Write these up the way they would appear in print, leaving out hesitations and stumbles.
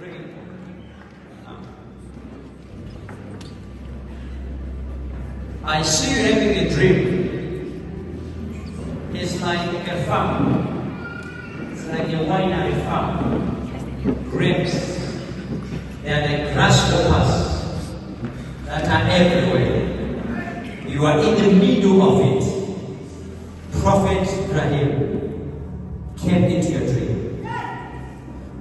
dream. I see you having a dream. It's like a farm. It's like a winery farm. Grapes. They are the grasshoppers that are everywhere. You are in the middle of it. Prophet Ibrahim came into your dream.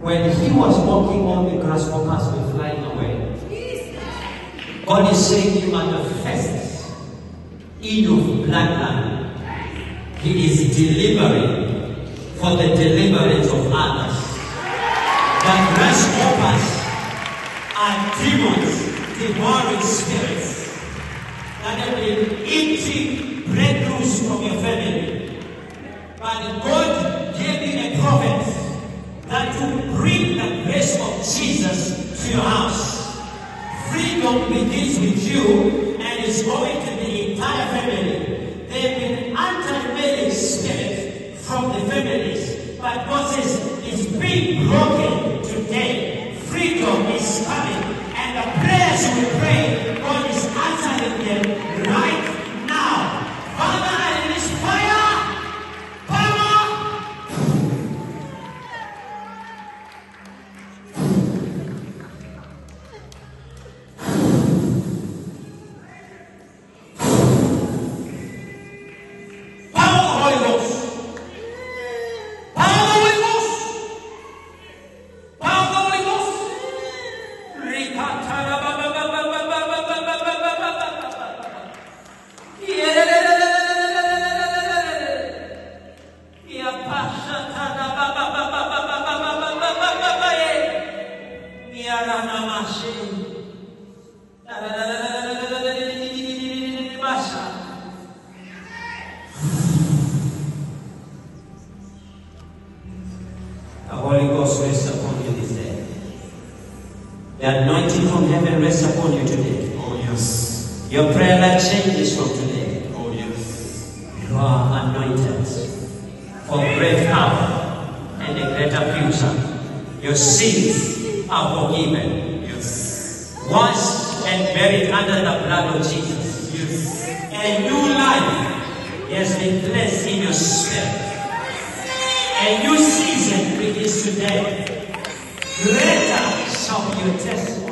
When he was walking on, the grasshoppers were flying away. God is saying you are the first in your bloodline. He is delivering for the deliverance of others. The grasshoppers are demons, devouring spirits that have been eating breakthroughs from your family. But God gave you a prophet that will bring the grace of Jesus to your house. Freedom begins with you and is going to the entire family. They've been anti-Vedic spirit from the families, but God says it's being broken today. Freedom is coming, and the prayers we pray, God is answering them right now. Father, I release fire, power. The Holy Ghost rests upon you this day. The anointing from heaven rests upon you today. Oh yes. Your prayer life changes from today. Oh yes. You are anointed for great power and a greater future. Your sins are forgiven. Yes. Washed and buried under the blood of Jesus. Yes. A new life has been placed in your spirit. A new season begins today. Greater shall be your testimony.